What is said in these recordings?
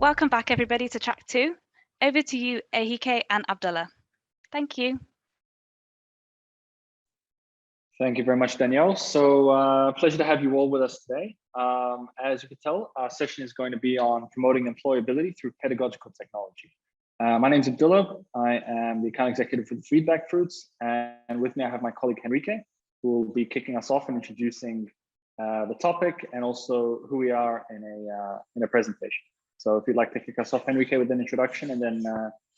Welcome back, everybody, to track 2. Over to you, Henrique and Abdullah. Thank you. Thank you very much, Danielle. So pleasure to have you all with us today. As you can tell, our session is going to be on promoting employability through pedagogical technology. My name is Abdullah. I am the account executive for the FeedbackFruits, and with me I have my colleague Henrique, who will be kicking us off and introducing the topic and also who we are in a presentation. So if you'd like to kick us off, Henrique, with an introduction and then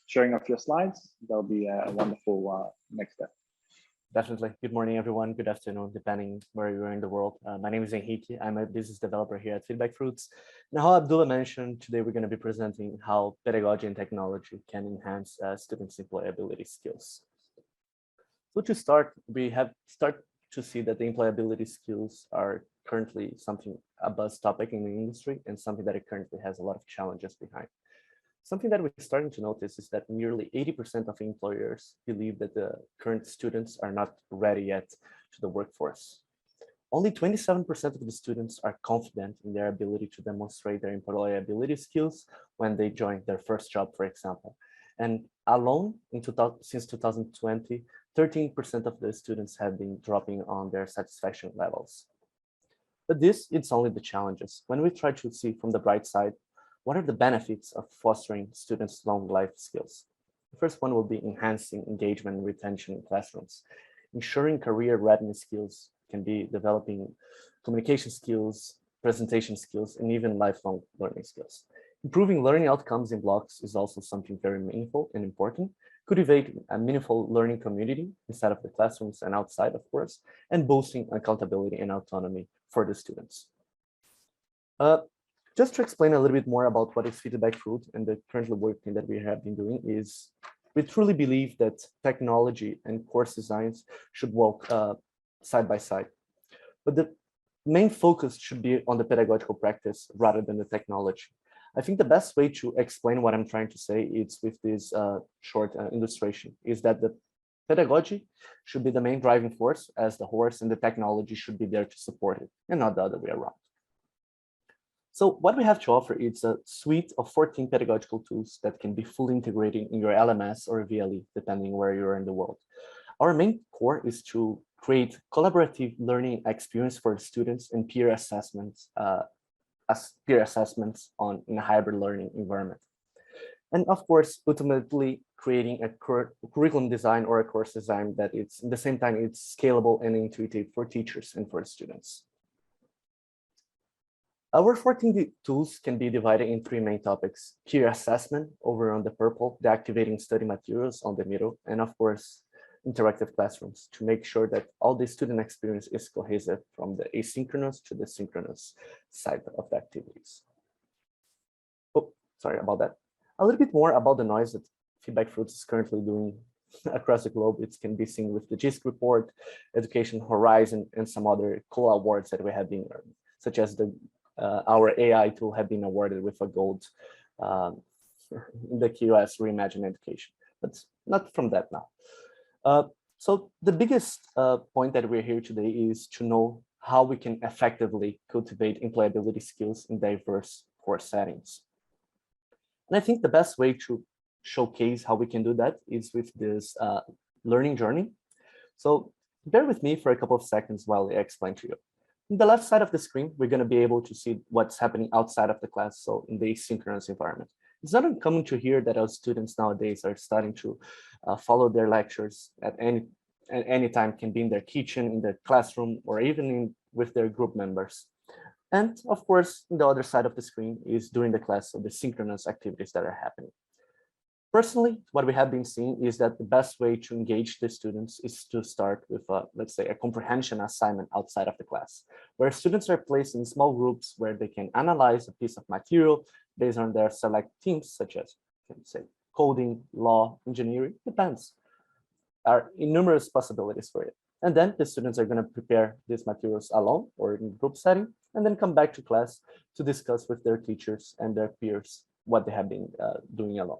showing off your slides, that'll be a wonderful next step. Definitely. Good morning, everyone. Good afternoon, depending where you are in the world. My name is Henrique. I'm a business developer here at FeedbackFruits. Now, how Abdullah mentioned, today we're going to be presenting how pedagogy and technology can enhance students' employability skills. So to start, we have to see that the employability skills are currently a buzz topic in the industry and something that it currently has a lot of challenges behind. Something that we're starting to notice is that nearly 80% of employers believe that the current students are not ready yet to the workforce. Only 27% of the students are confident in their ability to demonstrate their employability skills when they join their first job, for example. And alone, since 2020, 13% of the students have been dropping on their satisfaction levels. But it's only the challenges. When we try to see from the bright side, what are the benefits of fostering students' long life skills? The first one will be enhancing engagement and retention in classrooms. Ensuring career readiness skills can be developing communication skills, presentation skills, and even lifelong learning skills. Improving learning outcomes in blocks is also something very meaningful and important. Cultivate a meaningful learning community inside of the classrooms and outside, of course, and boosting accountability and autonomy for the students. Just to explain a little bit more about what is FeedbackFruits and the current working that we have been doing is we truly believe that technology and course designs should walk side by side. But the main focus should be on the pedagogical practice rather than the technology. I think the best way to explain what I'm trying to say is with this short illustration, is that the pedagogy should be the main driving force as the horse, and the technology should be there to support it, and not the other way around. So what we have to offer is a suite of 14 pedagogical tools that can be fully integrated in your LMS or VLE, depending where you are in the world. Our main core is to create collaborative learning experience for students and peer assessments in a hybrid learning environment. And of course, ultimately creating a curriculum design or a course design that at the same time it's scalable and intuitive for teachers and for students. Our 14 tools can be divided in 3 main topics: peer assessment over on the purple, the activating study materials on the middle, and of course, interactive classrooms to make sure that all the student experience is cohesive from the asynchronous to the synchronous side of the activities. Oh, sorry about that. A little bit more about the noise that FeedbackFruits is currently doing across the globe. It can be seen with the GISC report, Education Horizon, and some other cool awards that we have been earning, such as our AI tool have been awarded with a gold in the QS Reimagine Education, but not from that now. So the biggest point that we're here today is to know how we can effectively cultivate employability skills in diverse course settings. And I think the best way to showcase how we can do that is with this learning journey. So bear with me for a couple of seconds while I explain to you. On the left side of the screen, we're going to be able to see what's happening outside of the class, so in the asynchronous environment. It's not uncommon to hear that our students nowadays are starting to follow their lectures at any time, can be in their kitchen, in their classroom, or even with their group members. And of course, on the other side of the screen is during the class, so the synchronous activities that are happening. Personally, what we have been seeing is that the best way to engage the students is to start with, let's say, a comprehension assignment outside of the class, where students are placed in small groups where they can analyze a piece of material based on their select teams, such as, say, coding, law, engineering, depends. There are numerous possibilities for it. And then the students are going to prepare these materials alone or in group setting, and then come back to class to discuss with their teachers and their peers what they have been doing alone.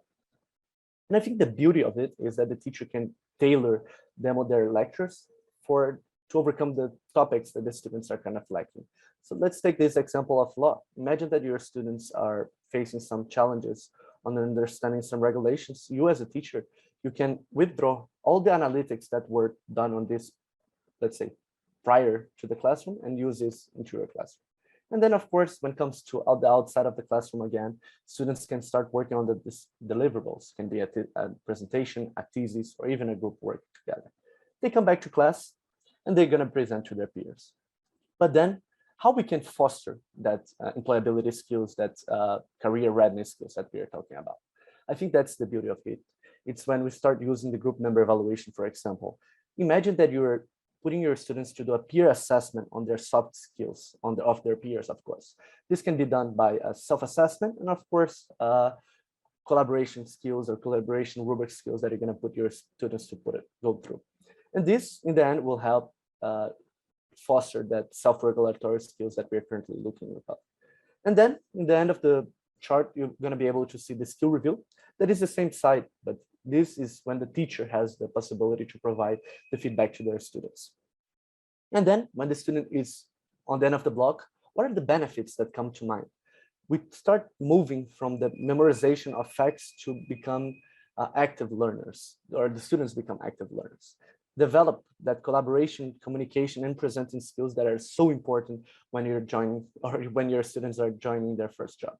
And I think the beauty of it is that the teacher can tailor their lectures for to overcome the topics that the students are kind of lacking. So let's take this example of law. Imagine that your students are facing some challenges on understanding some regulations. You as a teacher, you can withdraw all the analytics that were done on this, let's say, prior to the classroom and use this into your classroom. And then, of course, when it comes to the outside of the classroom again, students can start working on the deliverables. It can be a presentation, a thesis, or even a group work together. They come back to class and they're going to present to their peers. But then how we can foster that employability skills, that career readiness skills that we are talking about. I think that's the beauty of it. It's when we start using the group member evaluation, for example. Imagine that you're putting your students to do a peer assessment on their soft skills of their peers, of course. This can be done by a self-assessment and, of course, collaboration skills or collaboration rubric skills that you're going to put your students to go through. And this, in the end, will help foster that self-regulatory skills that we're currently looking at. And then, in the end of the chart, you're going to be able to see the skill review. That is the same side, but this is when the teacher has the possibility to provide the feedback to their students. And then when the student is on the end of the block, what are the benefits that come to mind? We start moving from the memorization of facts to become active learners, or the students become active learners. Develop that collaboration, communication, and presenting skills that are so important when you're joining or when your students are joining their first job.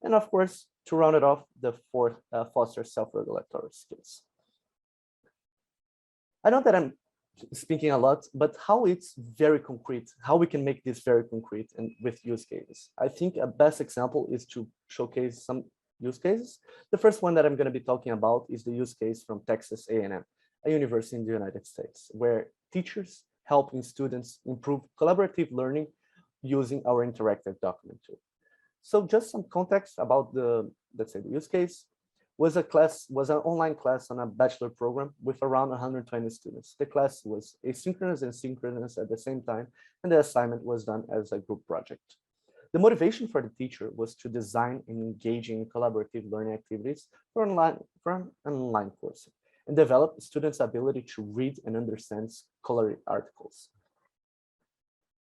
And of course, to round it off, the fourth, foster self-regulatory skills. I know that I'm speaking a lot, but how it's very concrete, how we can make this very concrete and with use cases. I think a best example is to showcase some use cases. The first one that I'm going to be talking about is the use case from Texas A&M, a university in the United States, where teachers helping students improve collaborative learning using our interactive document tool. So just some context about the, let's say, the use case was an online class on a bachelor program with around 120 students. The class was asynchronous and synchronous at the same time, and the assignment was done as a group project. The motivation for the teacher was to design and engage in collaborative learning activities for an online course and develop students' ability to read and understand scholarly articles.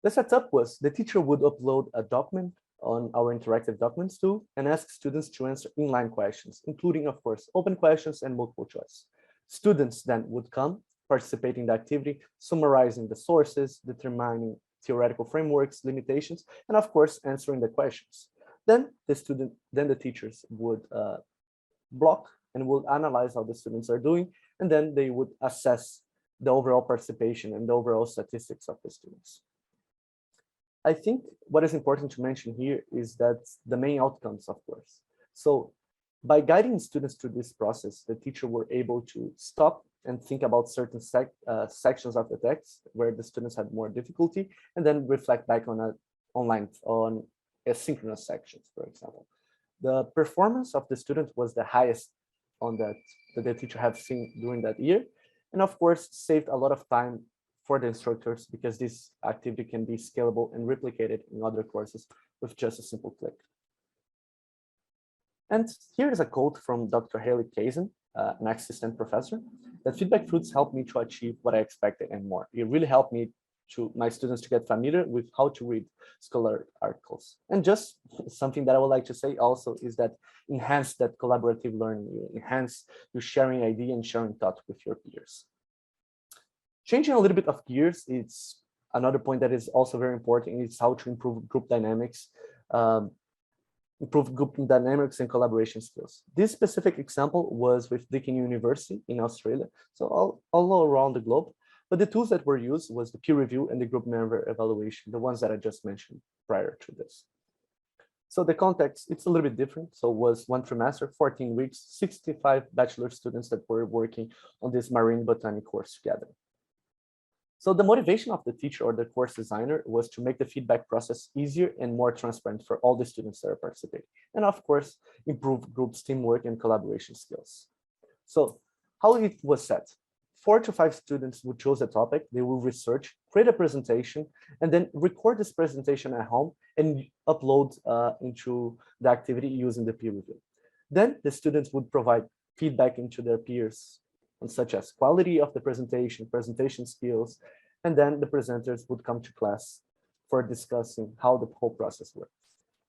The setup was the teacher would upload a document on our interactive documents tool and ask students to answer inline questions, including, of course, open questions and multiple choice. Students then would come, participate in the activity, summarizing the sources, determining theoretical frameworks, limitations, and of course, answering the questions. Then the teachers would block and would analyze how the students are doing, and then they would assess the overall participation and the overall statistics of the students. I think what is important to mention here is that the main outcomes, of course. So by guiding students through this process, the teacher were able to stop and think about certain sections of the text where the students had more difficulty, and then reflect back on asynchronous sections, for example. The performance of the student was the highest on that the teacher had seen during that year, and of course saved a lot of time for the instructors because this activity can be scalable and replicated in other courses with just a simple click. And here is a quote from Dr. Haley Kazan, an assistant professor, that FeedbackFruits helped me to achieve what I expected and more. It really helped me my students to get familiar with how to read scholar articles. And just something that I would like to say also is that enhance that collaborative learning, enhance your sharing idea and sharing thought with your peers. Changing a little bit of gears, it's another point that is also very important. It's how to improve group dynamics, and collaboration skills. This specific example was with Deakin University in Australia, so all around the globe. But the tools that were used was the peer review and the group member evaluation, the ones that I just mentioned prior to this. So the context, it's a little bit different. So it was 1 trimester, 14 weeks, 65 bachelor students that were working on this marine botany course together. So the motivation of the teacher or the course designer was to make the feedback process easier and more transparent for all the students that are participating. And of course, improve groups, teamwork, and collaboration skills. So how it was set. 4 to 5 students would choose a topic, they will research, create a presentation, and then record this presentation at home and upload into the activity using the peer review. Then the students would provide feedback into their peers, such as quality of the presentation, presentation skills, And then the presenters would come to class for discussing how the whole process works.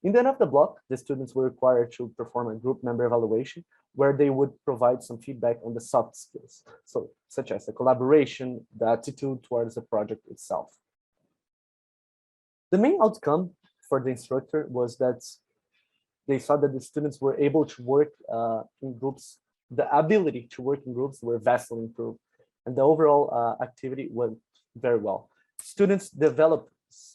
In the end of the block, the students were required to perform a group member evaluation where they would provide some feedback on the soft skills, so such as the collaboration, the attitude towards the project itself. The main outcome for the instructor was that they saw that the students were able to work in groups. The ability to work in groups were vastly improved, and the overall activity went very well. Students developed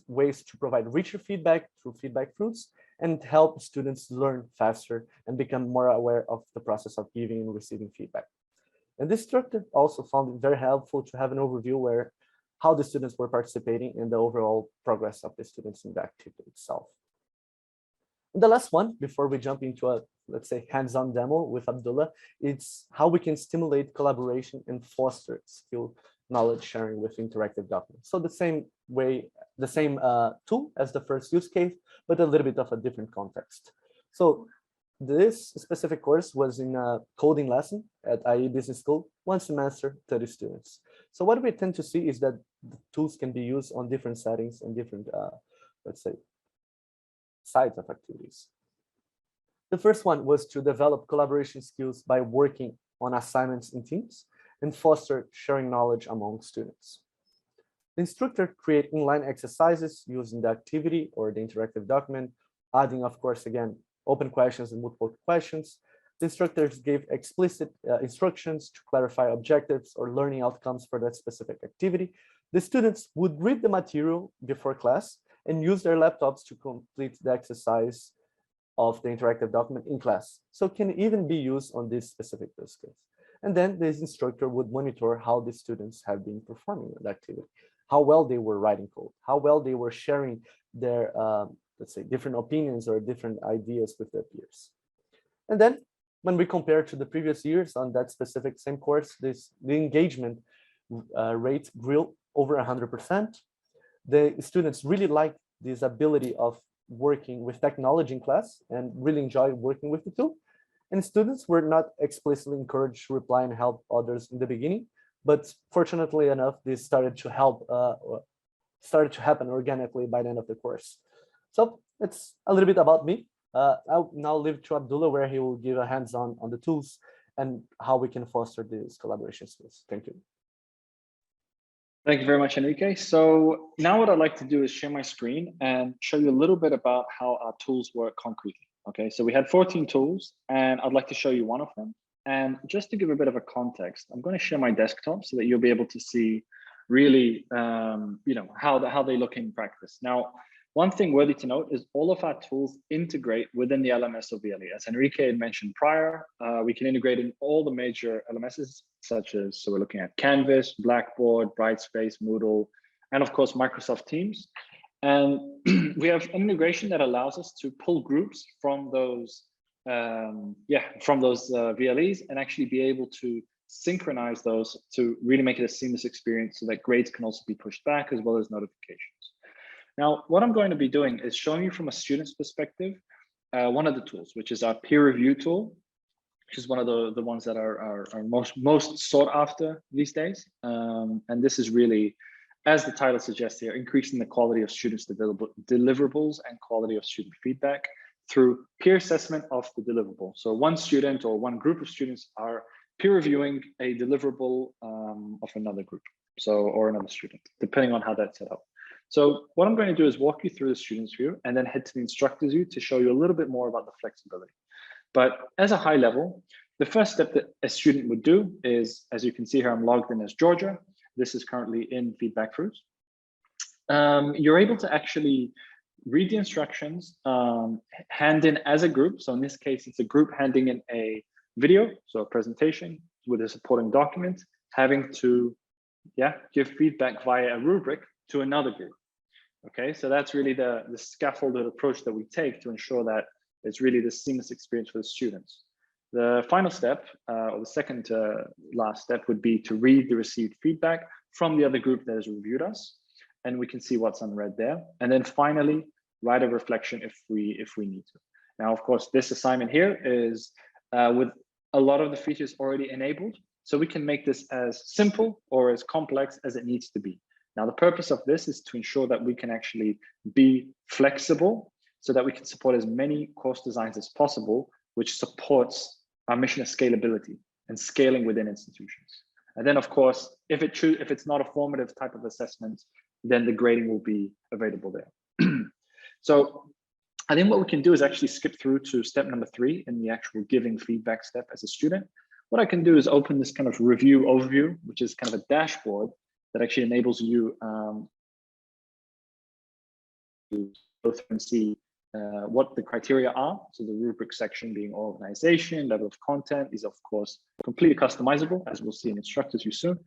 ways to provide richer feedback through FeedbackFruits and help students learn faster and become more aware of the process of giving and receiving feedback. And this instructor also found it very helpful to have an overview where how the students were participating in the overall progress of the students in the activity itself. And the last one, before we jump into a, let's say, hands-on demo with Abdullah, it's how we can stimulate collaboration and foster skill knowledge sharing with interactive documents. So the same way, the same tool as the first use case, but a little bit of a different context. So this specific course was in a coding lesson at IE Business School, 1 semester, 30 students. So what we tend to see is that the tools can be used on different settings and different, let's say, sides of activities. The first one was to develop collaboration skills by working on assignments in teams and foster sharing knowledge among students. The instructor create inline exercises using the activity or the interactive document, adding, of course, again, open questions and multiple questions. The instructors gave explicit instructions to clarify objectives or learning outcomes for that specific activity. The students would read the material before class and use their laptops to complete the exercise of the interactive document in class. So it can even be used on this specific use case. And then this instructor would monitor how the students have been performing the activity, how well they were writing code, how well they were sharing their, let's say, different opinions or different ideas with their peers. And then when we compare to the previous years on that specific same course, the engagement rate grew over 100%. The students really liked this ability of working with technology in class and really enjoy working with the tool. And students were not explicitly encouraged to reply and help others in the beginning, but fortunately enough, this started to happen organically by the end of the course. So it's a little bit about me. I'll now leave to Abdullah, where he will give a hands-on on the tools and how we can foster these collaboration skills. Thank you. Thank you very much, Henrique. So now what I'd like to do is share my screen and show you a little bit about how our tools work concretely. Okay, so we had 14 tools and I'd like to show you one of them. And just to give a bit of a context, I'm going to share my desktop so that you'll be able to see really, how they look in practice. Now, one thing worthy to note is all of our tools integrate within the LMS or VLE. As Henrique had mentioned prior, we can integrate in all the major LMSs, such as, so we're looking at Canvas, Blackboard, Brightspace, Moodle, and of course, Microsoft Teams. And we have an integration that allows us to pull groups from those, VLEs and actually be able to synchronize those to really make it a seamless experience so that grades can also be pushed back as well as notifications. Now, what I'm going to be doing is showing you from a student's perspective, one of the tools, which is our peer review tool, which is one of the ones that are most sought after these days. And this is really, as the title suggests here, increasing the quality of students' deliverables and quality of student feedback through peer assessment of the deliverable. So one student or one group of students are peer reviewing a deliverable of another group, or another student, depending on how that's set up. So what I'm going to do is walk you through the student's view and then head to the instructor's view to show you a little bit more about the flexibility. But as a high level, the first step that a student would do is, as you can see here, I'm logged in as Georgia. This is currently in FeedbackFruits. You're able to actually read the instructions, hand in as a group. So in this case, it's a group handing in a video, so a presentation with a supporting document, having to give feedback via a rubric to another group. Okay, so that's really the scaffolded approach that we take to ensure that it's really the seamless experience for the students. The final step, or the second to last step, would be to read the received feedback from the other group that has reviewed us, and we can see what's unread there. And then finally, write a reflection if we need to. Now, of course, this assignment here is with a lot of the features already enabled, so we can make this as simple or as complex as it needs to be. Now, the purpose of this is to ensure that we can actually be flexible so that we can support as many course designs as possible, which supports our mission of scalability and scaling within institutions. And then, of course, if it's not a formative type of assessment, then the grading will be available there. So I think what we can do is actually skip through to step number 3 in the actual giving feedback step as a student. What I can do is open this kind of review overview, which is kind of a dashboard that actually enables you to go through and see what the criteria are. So the rubric section being organization, level of content is of course completely customizable, as we'll see in instructors view soon.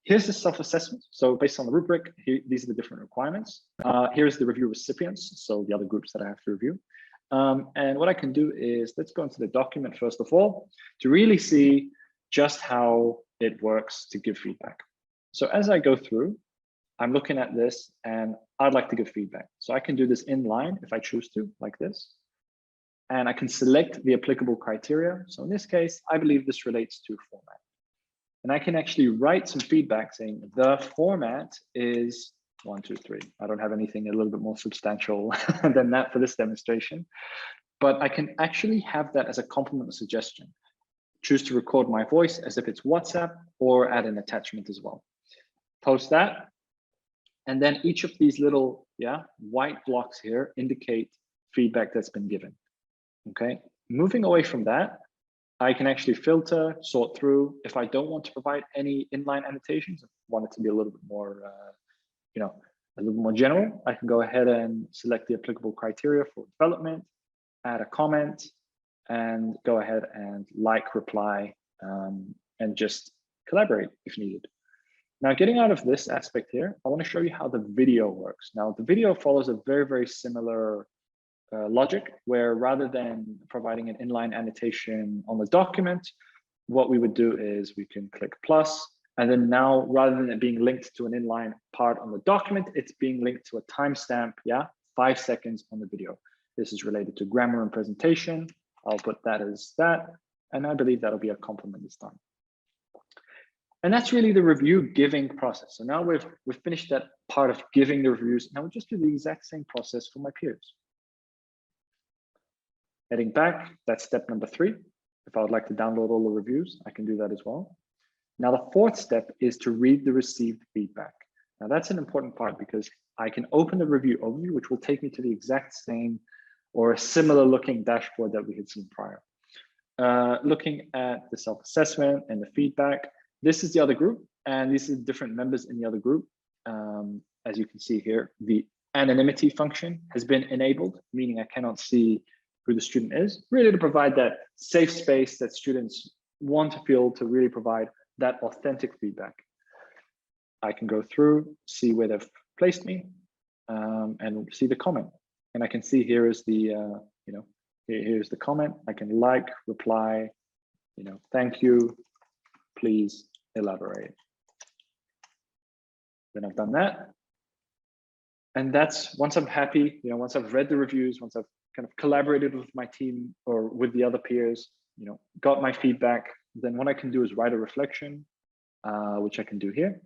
Here's the self-assessment. So based on the rubric, these are the different requirements. Here's the review recipients, so the other groups that I have to review. And what I can do is, let's go into the document first of all, to really see just how it works to give feedback. So as I go through, I'm looking at this and I'd like to give feedback. So I can do this in line if I choose to, like this. And I can select the applicable criteria. So in this case, I believe this relates to format. And I can actually write some feedback saying the format is 1, 2, 3. I don't have anything a little bit more substantial than that for this demonstration, but I can actually have that as a complement or suggestion. Choose to record my voice as if it's WhatsApp or add an attachment as well. Post that. And then each of these little white blocks here indicate feedback that's been given. Okay, moving away from that, I can actually filter, sort through. If I don't want to provide any inline annotations, I want it to be a little bit more, a little more general, I can go ahead and select the applicable criteria for development, add a comment, and go ahead and reply, and just collaborate if needed. Now, getting out of this aspect here, I want to show you how the video works. Now, the video follows a very, very similar logic, where rather than providing an inline annotation on the document, what we would do is we can click plus, and then now rather than it being linked to an inline part on the document, it's being linked to a timestamp, 5 seconds on the video. This is related to grammar and presentation. I'll put that as that, and I believe that'll be a compliment this time. And that's really the review giving process. So now we've finished that part of giving the reviews. Now we'll just do the exact same process for my peers. Heading back, that's step number 3. If I would like to download all the reviews, I can do that as well. Now the 4th step is to read the received feedback. Now that's an important part because I can open the review overview, which will take me to the exact same or a similar looking dashboard that we had seen prior. Looking at the self-assessment and the feedback, this is the other group, and these are different members in the other group. As you can see here, the anonymity function has been enabled, meaning I cannot see who the student is, really to provide that safe space that students want to feel to really provide that authentic feedback. I can go through, see where they've placed me, and see the comment. And I can see here is the, here's the comment. I can reply, thank you, please elaborate. Then I've done that. And that's once I'm happy, once I've read the reviews, once I've kind of collaborated with my team or with the other peers, got my feedback, then what I can do is write a reflection, which I can do here.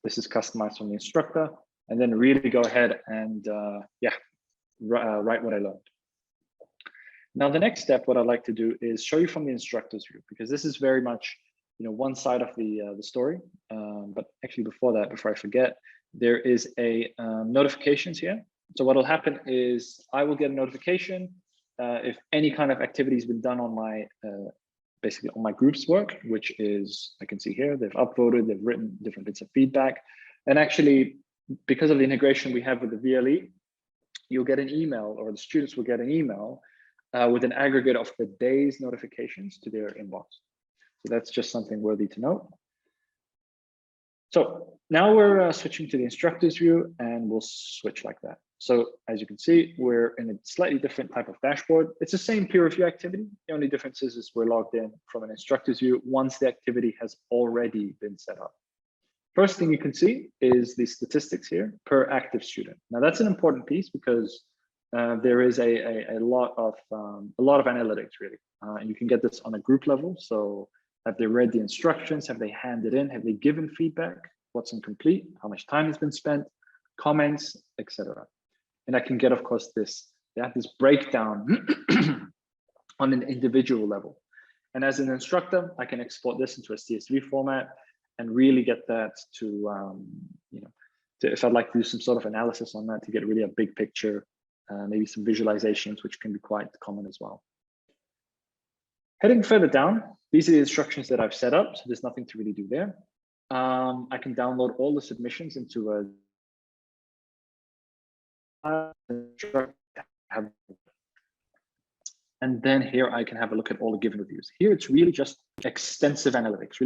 This is customized from the instructor, and then really go ahead and write what I learned. Now, the next step, what I'd like to do is show you from the instructor's view, because this is very much one side of the story. But actually before that, before I forget, there is a notifications here. So what will happen is I will get a notification if any kind of activity has been done on my, basically on my group's work, which is, I can see here, they've upvoted, they've written different bits of feedback. And actually, because of the integration we have with the VLE, you'll get an email, or the students will get an email with an aggregate of the day's notifications to their inbox. So that's just something worthy to note. So now we're switching to the instructor's view, and we'll switch like that. So as you can see, we're in a slightly different type of dashboard. It's the same peer review activity. The only difference is we're logged in from an instructor's view once the activity has already been set up. First thing you can see is the statistics here per active student. Now that's an important piece because there is a lot of analytics really. And you can get this on a group level. So have they read the instructions? Have they handed in? Have they given feedback? What's incomplete? How much time has been spent? comments, etc. And I can get, of course, this breakdown on an individual level. And as an instructor, I can export this into a CSV format and really get that to, if I'd like to do some sort of analysis on that, to get really a big picture, maybe some visualizations, which can be quite common as well. Heading further down, these are the instructions that I've set up, so there's nothing to really do there. I can download all the submissions into a and then here I can have a look at all the given reviews. Here it's really just extensive analytics,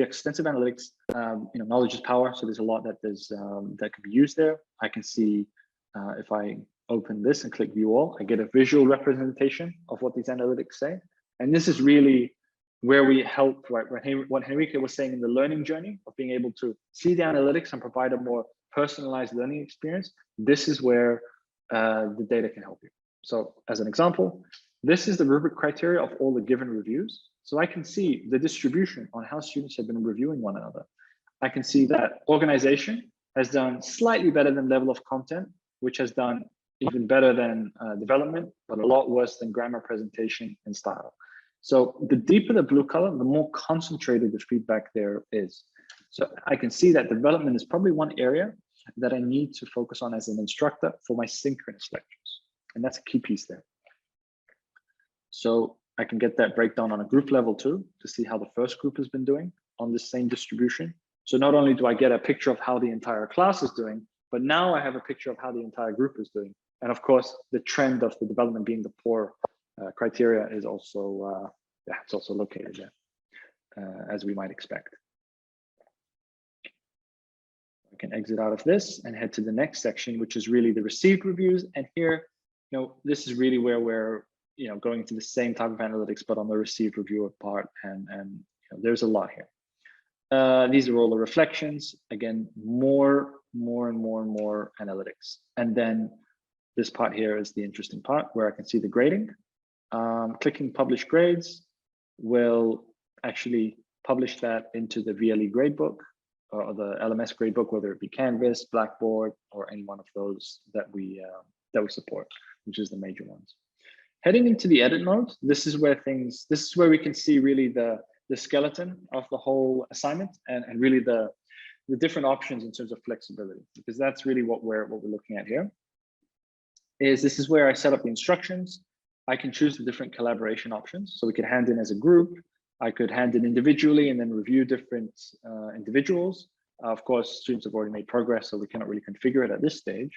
knowledge is power. So there's a lot that that could be used there. I can see if I open this and click view all, I get a visual representation of what these analytics say. And this is really where we help, right? What Henrique was saying in the learning journey of being able to see the analytics and provide a more personalized learning experience. This is where the data can help you. So as an example, this is the rubric criteria of all the given reviews. So I can see the distribution on how students have been reviewing one another. I can see that organization has done slightly better than level of content, which has done even better than development, but a lot worse than grammar, presentation, and style. So the deeper the blue color, the more concentrated the feedback there is. So I can see that development is probably one area that I need to focus on as an instructor for my synchronous lectures. And that's a key piece there. So I can get that breakdown on a group level too, to see how the first group has been doing on this same distribution. So not only do I get a picture of how the entire class is doing, but now I have a picture of how the entire group is doing. And of course, the trend of the development being the poor criteria is also, it's also located there, as we might expect. I can exit out of this and head to the next section, which is really the received reviews. And here, this is really where we're going into the same type of analytics, but on the received reviewer part, and there's a lot here. These are all the reflections. Again, more analytics. And then this part here is the interesting part where I can see the grading. Clicking publish grades will actually publish that into the VLE gradebook or the LMS gradebook, whether it be Canvas, Blackboard, or any one of those that we support, which is the major ones. Heading into the edit mode, this is where we can see really the skeleton of the whole assignment and really the different options in terms of flexibility, because that's really what we're looking at here. This is where I set up the instructions. I can choose the different collaboration options. So we could hand in as a group. I could hand in individually and then review different individuals. Of course, students have already made progress, so we cannot really configure it at this stage.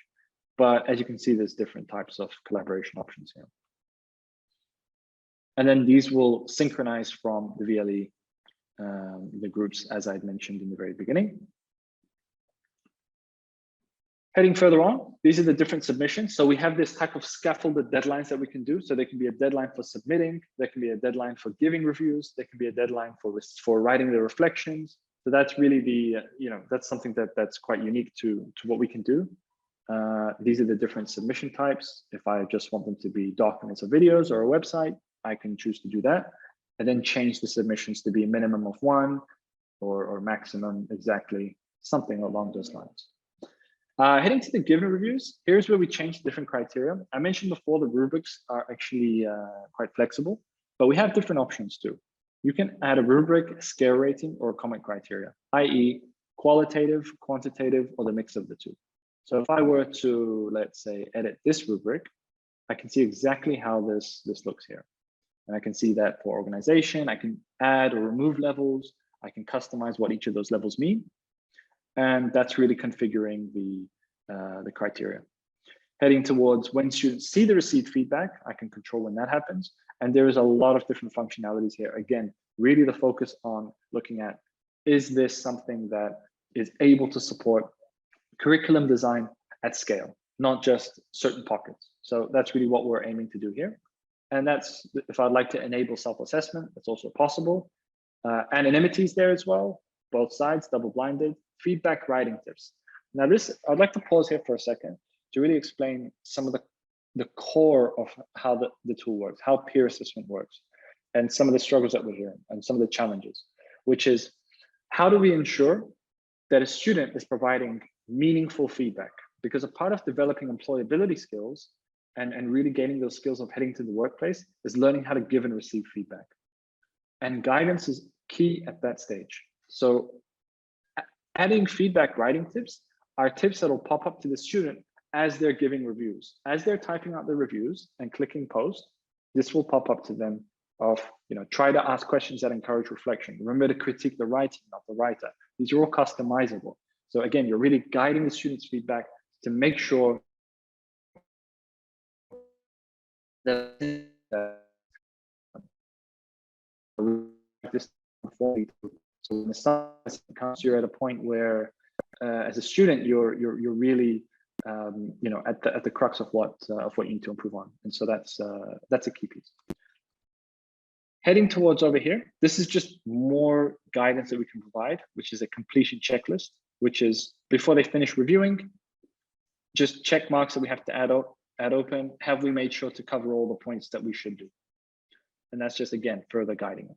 But as you can see, there's different types of collaboration options here. And then these will synchronize from the VLE, the groups, as I'd mentioned in the very beginning. Heading further on, these are the different submissions. So we have this type of scaffolded deadlines that we can do. So there can be a deadline for submitting, there can be a deadline for giving reviews, there can be a deadline for writing the reflections. So that's really the, that's something that's quite unique to what we can do. These are the different submission types. If I just want them to be documents or videos or a website, I can choose to do that, and then change the submissions to be a minimum of 1 or maximum exactly something along those lines. Heading to the given reviews, here's where we change different criteria. I mentioned before the rubrics are actually quite flexible, but we have different options too. You can add a rubric, scale rating, or comment criteria, i.e. qualitative, quantitative, or the mix of the two. So if I were to, let's say, edit this rubric, I can see exactly how this looks here. And I can see that for organization, I can add or remove levels. I can customize what each of those levels mean. And that's really configuring the criteria. Heading towards when students see the received feedback, I can control when that happens. And there is a lot of different functionalities here. Again, really the focus on looking at, is this something that is able to support curriculum design at scale, not just certain pockets. So that's really what we're aiming to do here. And that's, if I'd like to enable self-assessment, that's also possible. Anonymity is there as well, both sides, double-blinded, feedback writing tips. Now I'd like to pause here for a second to really explain some of the core of how the tool works, how peer assessment works, and some of the struggles that we're hearing and some of the challenges, which is, how do we ensure that a student is providing meaningful feedback, because a part of developing employability skills and really gaining those skills of heading to the workplace is learning how to give and receive feedback. And guidance is key at that stage. So adding feedback writing tips are tips that will pop up to the student as they're giving reviews. As they're typing out the reviews and clicking post, this will pop up to them of, try to ask questions that encourage reflection. Remember to critique the writing, not the writer. These are all customizable. So again, you're really guiding the student's feedback to make sure that this so when the science comes, you're at a point where as a student you're really at the crux of what you need to improve on. And so that's a key piece. Heading towards over here, this is just more guidance that we can provide, which is a completion checklist, which is before they finish reviewing, just check marks that we have to add open. Have we made sure to cover all the points that we should do? And that's just, again, further guiding it.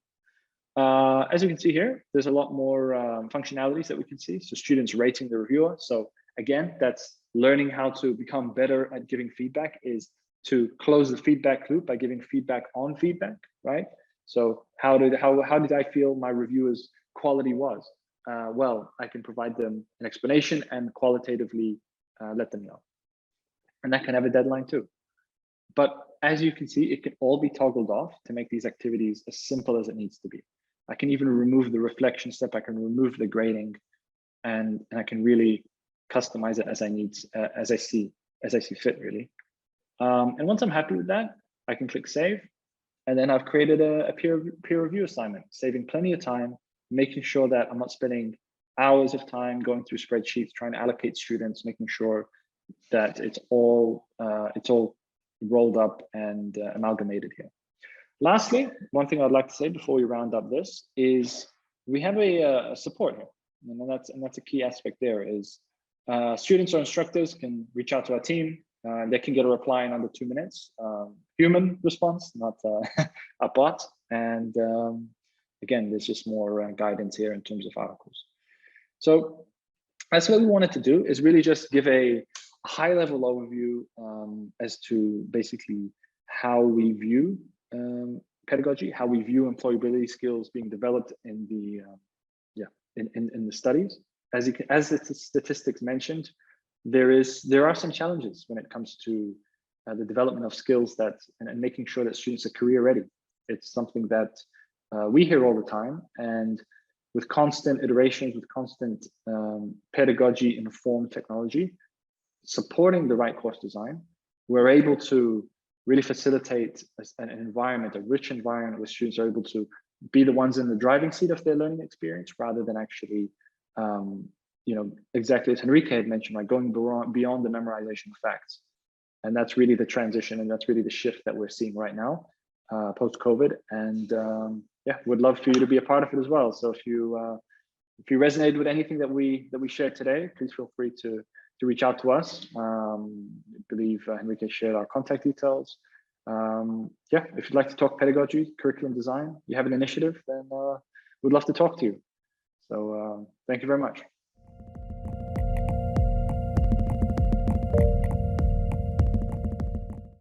As you can see here, there's a lot more functionalities that we can see. So students rating the reviewer. So again, that's learning how to become better at giving feedback, is to close the feedback loop by giving feedback on feedback, right? So how did I feel my reviewer's quality was? Well, I can provide them an explanation and qualitatively let them know. And that can have a deadline too. But as you can see, it can all be toggled off to make these activities as simple as it needs to be. I can even remove the reflection step. I can remove the grading, and I can really customize it as I need, as I see fit, really. And once I'm happy with that, I can click save. And then I've created a peer review assignment, saving plenty of time, making sure that I'm not spending hours of time going through spreadsheets, trying to allocate students, making sure that it's all rolled up and amalgamated here. Lastly, one thing I'd like to say before we round up this is we have a support here, and that's a key aspect. There is students or instructors can reach out to our team. They can get a reply in under 2 minutes. Human response, not a bot. And again, there's just more guidance here in terms of articles. So that's what we wanted to do, is really just give a high-level overview as to basically how we view pedagogy, how we view employability skills being developed in the in the studies. As the statistics mentioned, there are some challenges when it comes to the development of skills and making sure that students are career ready. It's something that we hear all the time, and with constant iterations, with constant pedagogy informed technology, supporting the right course design, we're able to really facilitate an environment, a rich environment where students are able to be the ones in the driving seat of their learning experience, rather than actually exactly as Henrique had mentioned, like going beyond the memorization of facts. And that's really the transition, and that's really the shift that we're seeing right now, post-COVID. And would love for you to be a part of it as well. So if you resonated with anything that we shared today, please feel free to reach out to us. I believe Henrique shared our contact details. If you'd like to talk pedagogy, curriculum design, you have an initiative, then we'd love to talk to you. So thank you very much.